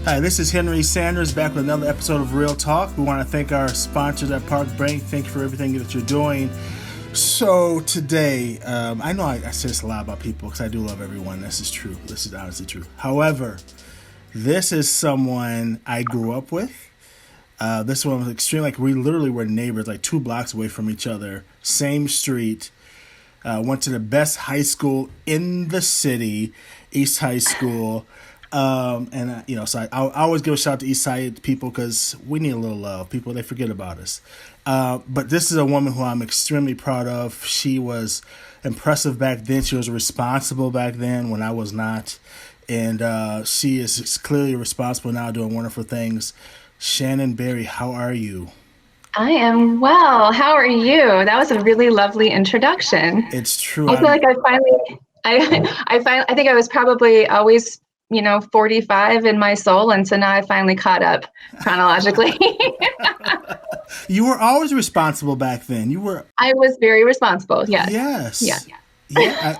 Hi, this is Henry Sanders back with another episode of Real Talk. We want to thank our sponsors at Park Brain. Thank you for everything that you're doing. So today, I know I say this a lot about people because I do love everyone. This is true. This is honestly true. However, this is someone I grew up with. This one was extreme. Like, we literally were neighbors, like 2 blocks away from each other, same street. Went to the best high school in the city, East High School. So I always give a shout out to East Side people because we need a little love. People, they forget about us. But this is a woman who I'm extremely proud of. She was impressive back then. She was responsible back then when I was not. And she is clearly responsible now, doing wonderful things. Shannon Berry, how are you? I am well. How are you? That was a really lovely introduction. It's true. I feel like I think I was probably always 45 in my soul, and so now I finally caught up chronologically. You were always responsible back then. I was very responsible. Yes. Yes. Yeah.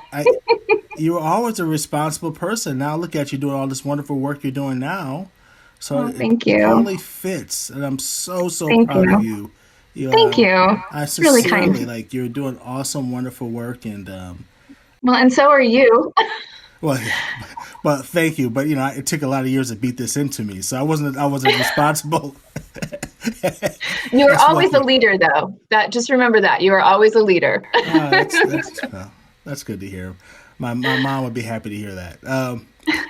You were always a responsible person. Now look at you doing all this wonderful work you're doing now. So thank you. It totally fits, and I'm so proud of you. Thank you. I really kind. You're doing awesome, wonderful work, and well, and so are you. Well, thank you, but it took a lot of years to beat this into me, so I wasn't responsible. You were always a leader, though. Just remember that you were always a leader. That's good to hear. My mom would be happy to hear that.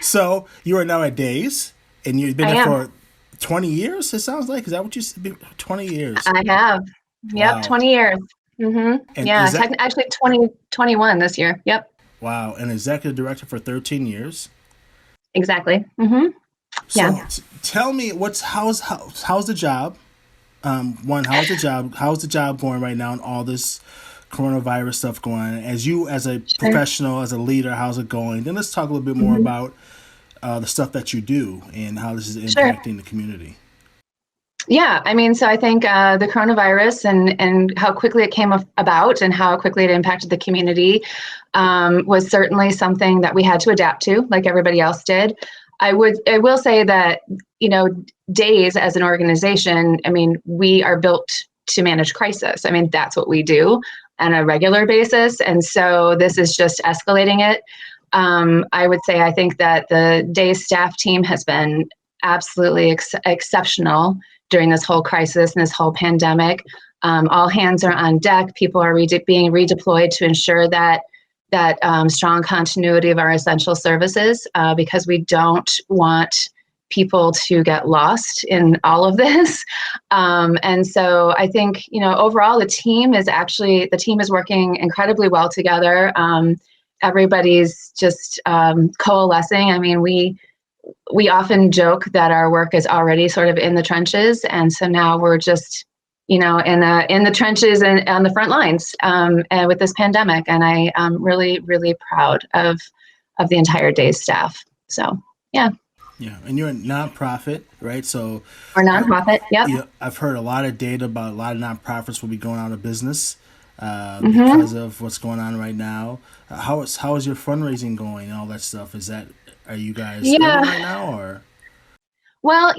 So you are now at DAIS, and you've been there for 20 years. It sounds like, is that what you said? 20 years. I have. Yep, wow. 20 years. Mm-hmm. Yeah, actually 2021 this year. Yep. Wow, and executive director for 13 years. Exactly. Mm-hmm. So tell me, how's the job? How's the job going right now, and all this coronavirus stuff going on? As a professional, as a leader, how's it going? Then let's talk a little bit more about the stuff that you do and how this is impacting the community. Yeah, so I think the coronavirus and how quickly it came about and how quickly it impacted the community was certainly something that we had to adapt to, like everybody else did. I will say that, DAIS as an organization, we are built to manage crisis. That's what we do on a regular basis. And so this is just escalating it. I would say, I think that the DAIS staff team has been absolutely exceptional during this whole crisis and this whole pandemic. All hands are on deck. People are being redeployed to ensure that strong continuity of our essential services, because we don't want people to get lost in all of this. And so I think, overall the team is working incredibly well together. Everybody's just coalescing. We often joke that our work is already sort of in the trenches, and so now we're just, in the trenches and on the front lines and with this pandemic. And I am really, really proud of the entire DAIS staff. So, yeah. Yeah, and you're a nonprofit, right? So we're a nonprofit. Yep. I've heard a lot of data about a lot of nonprofits will be going out of business because of what's going on right now. How is your fundraising going and all that stuff? Are you guys doing right now, or? Well,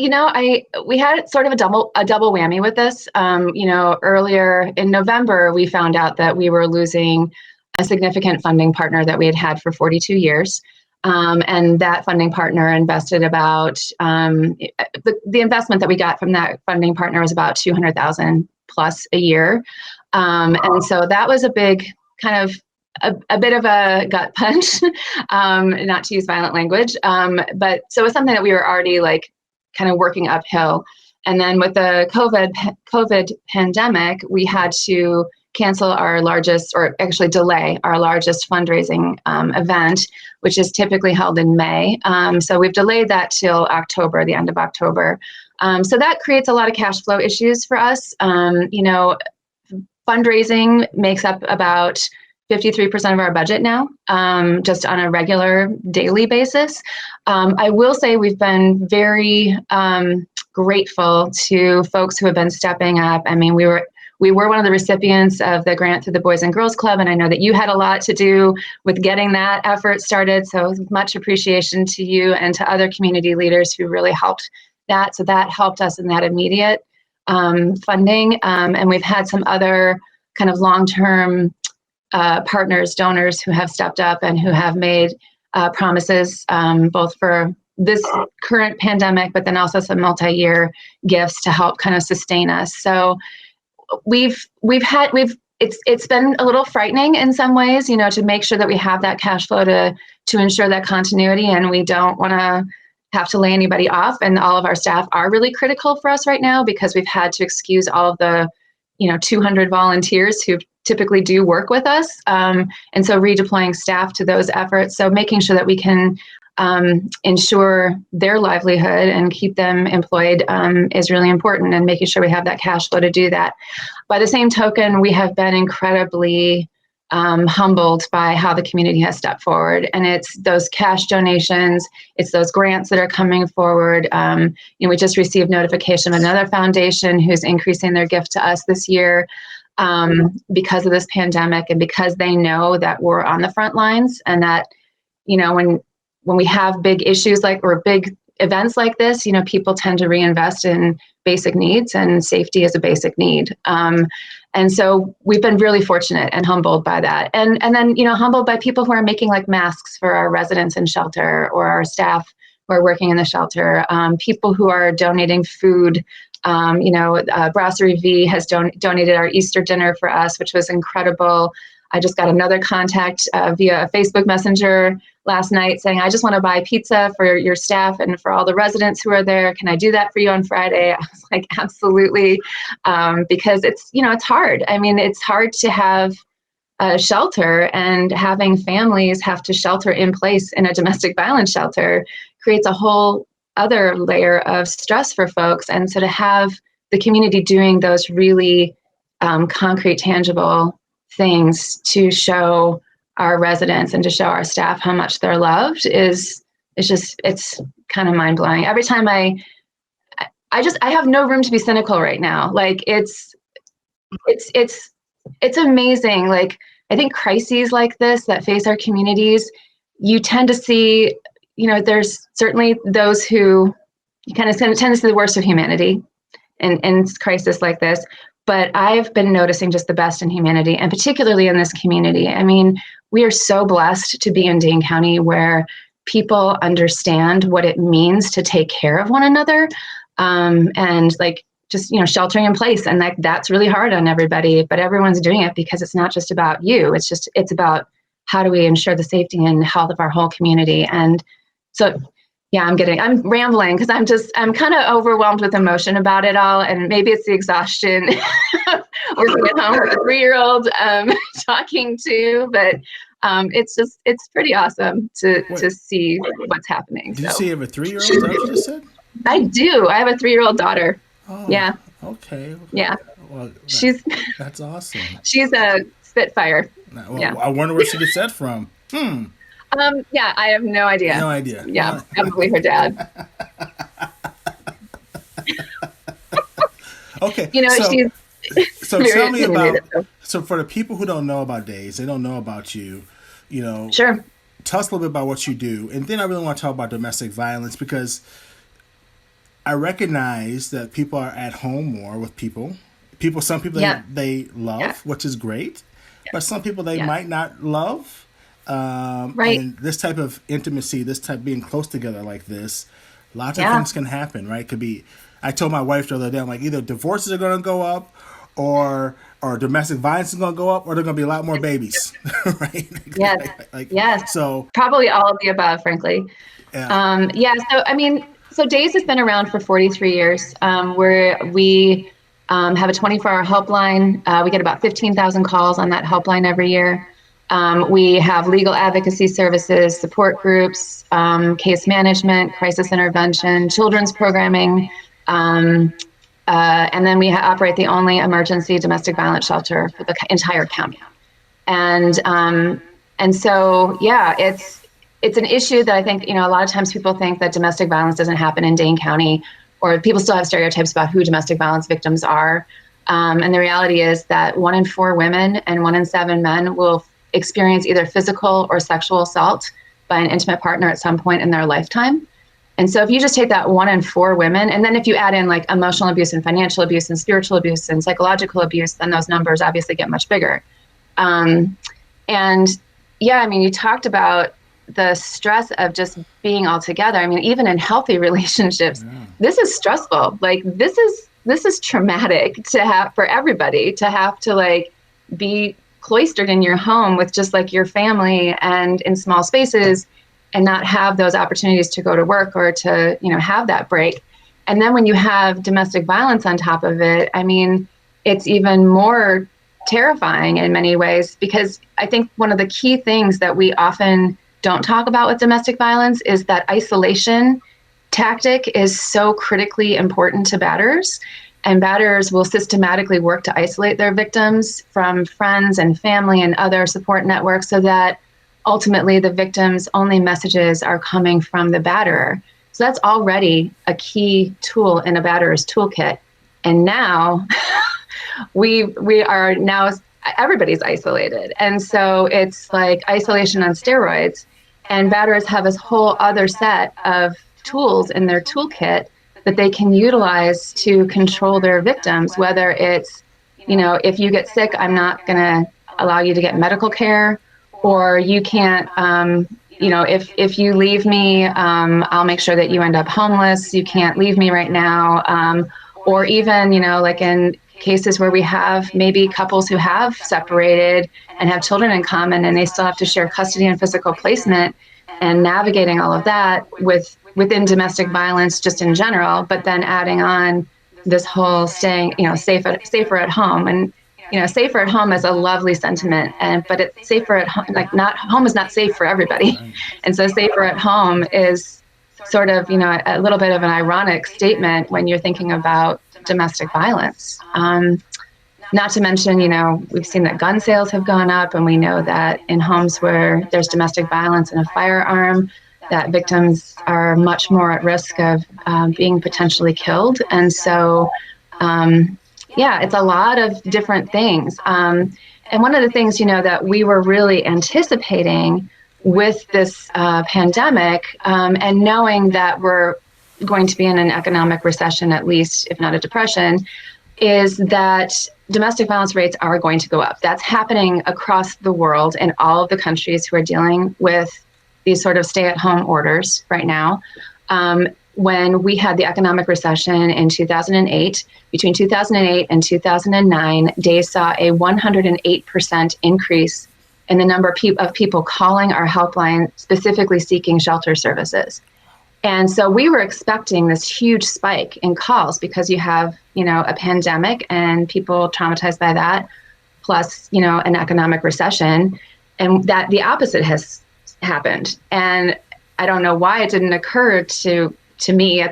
we had sort of a double whammy with this. Earlier in November, we found out that we were losing a significant funding partner that we had for 42 years. And that funding partner invested about, the investment that we got from that funding partner was about $200,000 plus a year. And so that was a big kind of a bit of a gut punch, not to use violent language. But so it was something that we were already kind of working uphill. And then with the COVID pandemic, we had to cancel our largest, or actually delay our largest fundraising event, which is typically held in May. So we've delayed that till October, the end of October. So that creates a lot of cash flow issues for us. Fundraising makes up about 53% of our budget now, just on a regular daily basis. I will say we've been very grateful to folks who have been stepping up. we were one of the recipients of the grant through the Boys and Girls Club, and I know that you had a lot to do with getting that effort started. So much appreciation to you and to other community leaders who really helped that. So that helped us in that immediate funding. And we've had some other kind of long-term partners, donors who have stepped up and who have made promises both for this current pandemic, but then also some multi-year gifts to help kind of sustain us. So it's been a little frightening in some ways, you know, to make sure that we have that cash flow to ensure that continuity, and we don't want to have to lay anybody off. And all of our staff are really critical for us right now because we've had to excuse all of the, 200 volunteers who typically do work with us. And so redeploying staff to those efforts. So making sure that we can ensure their livelihood and keep them employed is really important, and making sure we have that cash flow to do that. By the same token, we have been incredibly humbled by how the community has stepped forward, and it's those cash donations, it's those grants that are coming forward. We just received notification of another foundation who's increasing their gift to us this year because of this pandemic, and because they know that we're on the front lines, and that when we have big issues or big events like this, people tend to reinvest in basic needs, and safety is a basic need. And so we've been really fortunate and humbled by that. And then, humbled by people who are making masks for our residents in shelter, or our staff who are working in the shelter, people who are donating food. Brasserie V has donated our Easter dinner for us, which was incredible. I just got another contact via Facebook Messenger last night saying, I just want to buy pizza for your staff and for all the residents who are there. Can I do that for you on Friday? I was like, absolutely. Because it's hard. I mean, it's hard to have a shelter, and having families have to shelter in place in a domestic violence shelter creates a whole other layer of stress for folks. And so to have the community doing those really concrete, tangible things to show our residents and to show our staff how much they're loved it's kind of mind blowing. Every time I have no room to be cynical right now. It's amazing. I think crises like this that face our communities, you tend to see, there's certainly those who you kind of tend to see the worst of humanity in crisis like this. But I've been noticing just the best in humanity, and particularly in this community. I mean, we are so blessed to be in Dane County, where people understand what it means to take care of one another, and just sheltering in place. And that's really hard on everybody, but everyone's doing it because it's not just about you. It's about how do we ensure the safety and health of our whole community. And so, yeah, I'm rambling because I'm kind of overwhelmed with emotion about it all. And maybe it's the exhaustion working at home with a 3-year-old talking to, but it's pretty awesome to see what's happening. Did you say you have a 3-year-old? Is that what you just said? I do. I have a 3-year-old daughter. Oh, yeah. Okay. Yeah. Well, that's awesome. She's a Spitfire. Well, yeah. I wonder where she gets that from. Yeah, I have no idea. No idea. Yeah, probably her dad. Okay. So tell me about. So for the people who don't know about DAIS, they don't know about you. Sure. Tell us a little bit about what you do, and then I really want to talk about domestic violence, because I recognize that people are at home more with people. Some people they love, which is great, but some people they might not love. Right. And this type of intimacy, being close together like this, lots of things can happen, right? Could be. I told my wife the other day, I'm like, either divorces are going to go up, or domestic violence is going to go up, or there are going to be a lot more babies, right? Yes. Yes. So probably probably all of the above, frankly. Yeah. So DAIS has been around for 43 years. Where we have a 24-hour helpline. We get about 15,000 calls on that helpline every year. We have legal advocacy services, support groups, case management, crisis intervention, children's programming, and then we operate the only emergency domestic violence shelter for the entire county. And so, it's an issue that I think, a lot of times people think that domestic violence doesn't happen in Dane County, or people still have stereotypes about who domestic violence victims are. And the reality is that 1 in 4 women and 1 in 7 men will experience either physical or sexual assault by an intimate partner at some point in their lifetime. And so if you just take that 1 in 4 women, and then if you add in like emotional abuse and financial abuse and spiritual abuse and psychological abuse, then those numbers obviously get much bigger. And yeah, I mean, you talked about the stress of just being all together. I mean, even in healthy relationships, this is stressful. Like this is traumatic to have for everybody, to have to like be cloistered in your home with just like your family and in small spaces and not have those opportunities to go to work or to, have that break. And then when you have domestic violence on top of it, I mean, it's even more terrifying in many ways, because I think one of the key things that we often don't talk about with domestic violence is that isolation tactic is so critically important to batterers. And batterers will systematically work to isolate their victims from friends and family and other support networks so that ultimately the victim's only messages are coming from the batterer. So that's already a key tool in a batterer's toolkit. And now we are now, everybody's isolated. And so it's like isolation on steroids. And batterers have this whole other set of tools in their toolkit that they can utilize to control their victims, whether it's, if you get sick, I'm not going to allow you to get medical care, or you can't, if you leave me, I'll make sure that you end up homeless. You can't leave me right now. Or even, like in cases where we have maybe couples who have separated and have children in common and they still have to share custody and physical placement, and navigating all of that within domestic violence just in general, but then adding on this whole staying, safer at home. And, safer at home is a lovely sentiment, but it's safer at home, home is not safe for everybody. And so safer at home is sort of, a little bit of an ironic statement when you're thinking about domestic violence. Not to mention, we've seen that gun sales have gone up, and we know that in homes where there's domestic violence and a firearm, that victims are much more at risk of being potentially killed. And so, it's a lot of different things. And one of the things, that we were really anticipating with this pandemic, and knowing that we're going to be in an economic recession, at least, if not a depression, is that domestic violence rates are going to go up. That's happening across the world in all of the countries who are dealing with these sort of stay-at-home orders right now. When we had the economic recession in 2008, between 2008 and 2009, DAIS saw a 108% increase in the number of people calling our helpline, specifically seeking shelter services. And so we were expecting this huge spike in calls because you have, a pandemic and people traumatized by that, plus, an economic recession, and that the opposite has happened. And I don't know why it didn't occur to me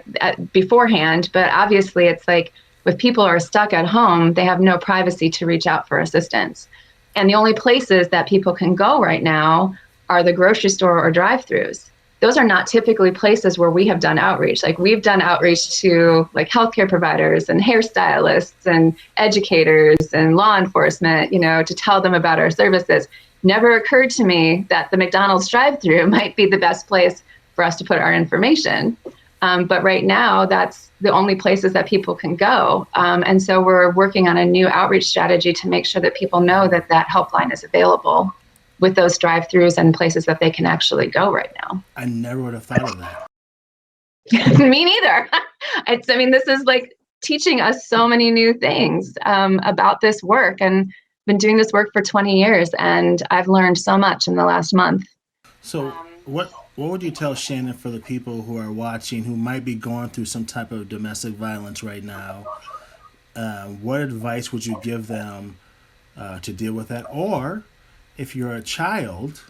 beforehand, but obviously it's like if people are stuck at home, they have no privacy to reach out for assistance. And the only places that people can go right now are the grocery store or drive-throughs. Those are not typically places where we have done outreach. Like we've done outreach to like healthcare providers and hairstylists and educators and law enforcement, to tell them about our services. Never occurred to me that the McDonald's drive-through might be the best place for us to put our information. But right now, that's the only places that people can go. And so we're working on a new outreach strategy to make sure that people know that that helpline is available with those drive-throughs and places that they can actually go right now. I never would have thought of that. Me neither. This is like teaching us so many new things about this work, and been doing this work for 20 years, and I've learned so much in the last month. So what would you tell Shannon for the people who are watching who might be going through some type of domestic violence right now? What advice would you give them to deal with that? Or if you're a child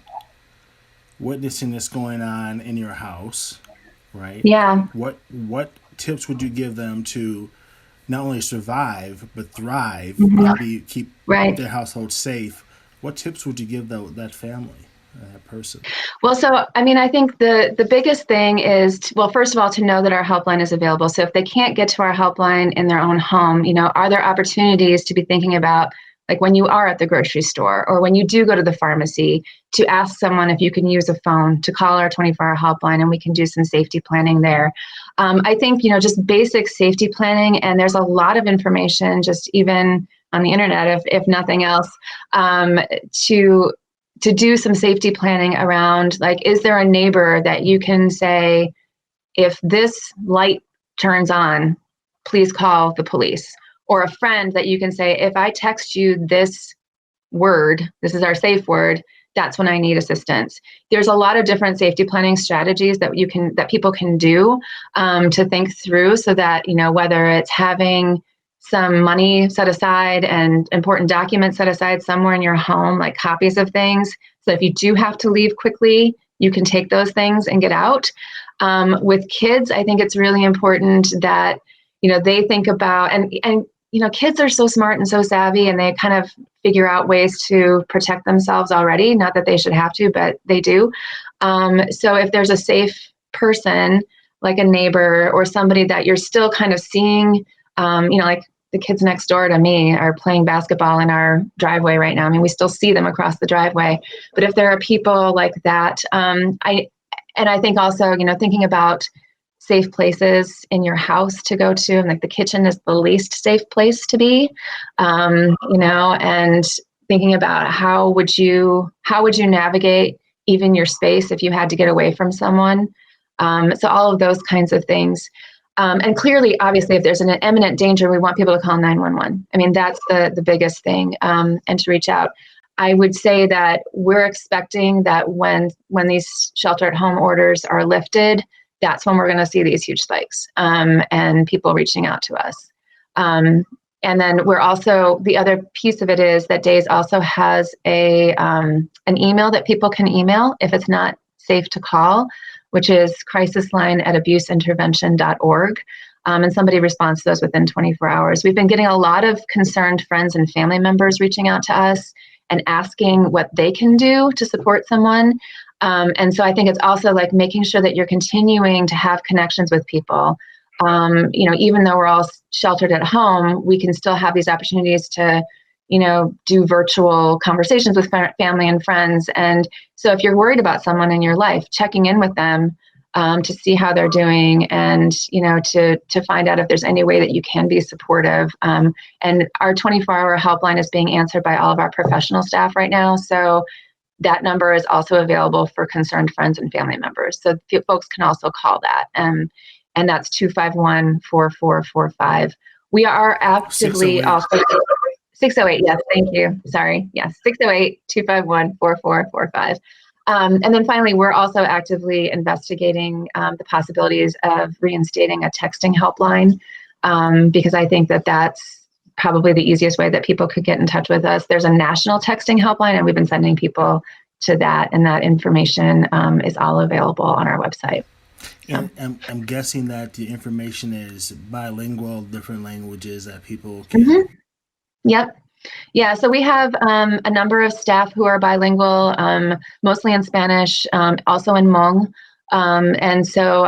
witnessing this going on in your house, right? Yeah. What tips would you give them to not only survive but thrive, Mm-hmm. and keep right. their household safe? What tips would you give that family? that person? Well, so I mean, I think the biggest thing is, well, first of all, to know that our helpline is available. So if they can't get to our helpline in their own home, are there opportunities to be thinking about, like when you are at the grocery store or when you do go to the pharmacy, to ask someone if you can use a phone to call our 24-hour helpline, and we can do some safety planning there. I think, just basic safety planning, and there's a lot of information just even on the internet, if nothing else, to do some safety planning around, like, is there a neighbor that you can say, if this light turns on, please call the police? Or a friend that you can say, if I text you this word, this is our safe word, that's when I need assistance. There's a lot of different safety planning strategies that people can do to think through, so that, whether it's having some money set aside and important documents set aside somewhere in your home, like copies of things. So if you do have to leave quickly, you can take those things and get out. With kids, I think it's really important that, they think about, and kids are so smart and so savvy, and they kind of figure out ways to protect themselves already. Not that they should have to, but they do. So if there's a safe person, like a neighbor or somebody that you're still kind of seeing, like the kids next door to me are playing basketball in our driveway right now. I mean, we still see them across the driveway. But if there are people like that, I think also, thinking about safe places in your house to go to, and like the kitchen is the least safe place to be, and thinking about how would you navigate even your space if you had to get away from someone. So all of those kinds of things. And clearly, obviously, if there's an imminent danger, we want people to call 911. I mean, that's the biggest thing, and to reach out. I would say that we're expecting that when these shelter-at-home orders are lifted, that's when we're going to see these huge spikes, and people reaching out to us. And then we're also, the other piece of it is that DAIS also has an email that people can email if it's not safe to call, which is crisisline@abuseintervention.org. And somebody responds to those within 24 hours. We've been getting a lot of concerned friends and family members reaching out to us and asking what they can do to support someone. And so I think it's also like making sure that you're continuing to have connections with people. Even though we're all sheltered at home, we can still have these opportunities to do virtual conversations with family and friends. And so if you're worried about someone in your life, checking in with them to see how they're doing, and, to find out if there's any way that you can be supportive. And our 24-hour helpline is being answered by all of our professional staff right now. So that number is also available for concerned friends and family members. So folks can also call that. And that's 251-4445. We are actively 608. also 608, yes, thank you. Sorry, yes, 608-251-4445. And then finally, we're also actively investigating the possibilities of reinstating a texting helpline, because I think that that's probably the easiest way that people could get in touch with us. There's a national texting helpline, and we've been sending people to that, and that information is all available on our website. And I'm guessing that the information is bilingual, different languages that people can. Mm-hmm. Yep. Yeah, so we have a number of staff who are bilingual, mostly in Spanish, also in Hmong. And so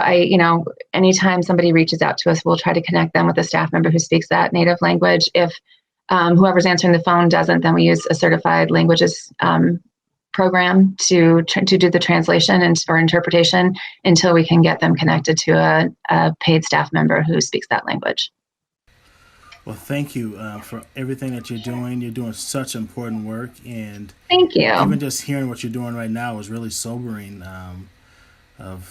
anytime somebody reaches out to us, we'll try to connect them with a staff member who speaks that native language. If whoever's answering the phone doesn't, then we use a certified languages program to do the translation and or interpretation until we can get them connected to a paid staff member who speaks that language. Well, thank you for everything that you're doing. You're doing such important work, and thank you. Even just hearing what you're doing right now is really sobering.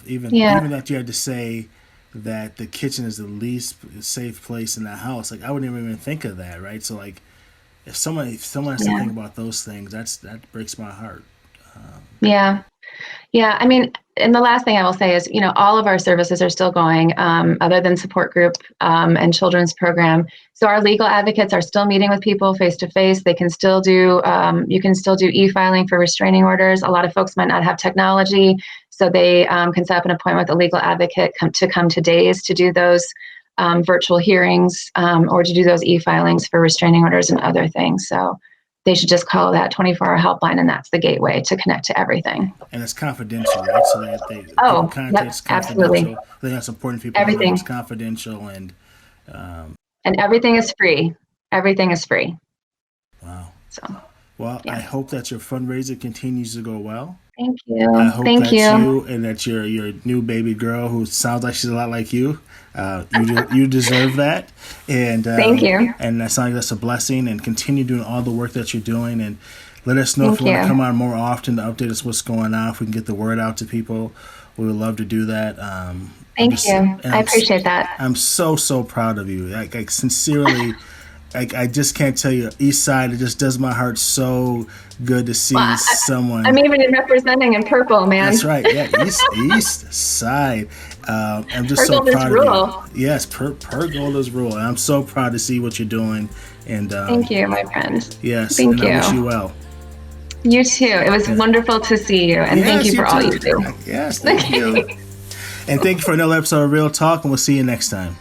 Even that you had to say that the kitchen is the least safe place in the house. Like, I wouldn't even think of that, right? So, like, if someone has to think about those things, that breaks my heart. Yeah. I mean, and the last thing I will say is, all of our services are still going, other than support group and children's program. So our legal advocates are still meeting with people face to face. They can still do, you can still do e-filing for restraining orders. A lot of folks might not have technology, so they can set up an appointment with a legal advocate to come to DAIS to do those virtual hearings or to do those e-filings for restraining orders and other things. So they should just call that 24-hour helpline, and that's the gateway to connect to everything. And it's confidential, right? So that contact's confidential. Absolutely. I think that's important for people. Everything. It's confidential and everything is free. Everything is free. Wow. So. Well, yeah. I hope that your fundraiser continues to go well. Thank you. I hope Thank you. And that your new baby girl, who sounds like she's a lot like you, you deserve that. And thank you. And that sounds like that's a blessing. And continue doing all the work that you're doing. And let us know if you want to come on more often to update us what's going on. If we can get the word out to people, we would love to do that. Thank you. I appreciate that. I'm so proud of you. Like sincerely. I just can't tell you, East Side, it just does my heart so good to see someone. I'm even representing in purple, man. That's right. Yeah, East Side. I'm just so proud of you. Yes, Golders rule. And I'm so proud to see what you're doing. And thank you, my friend. Yes, thank you. I wish you well. You too. It was wonderful to see you, and thank you for all you do. Yes, thank you. And thank you for another episode of Real Talk, and we'll see you next time.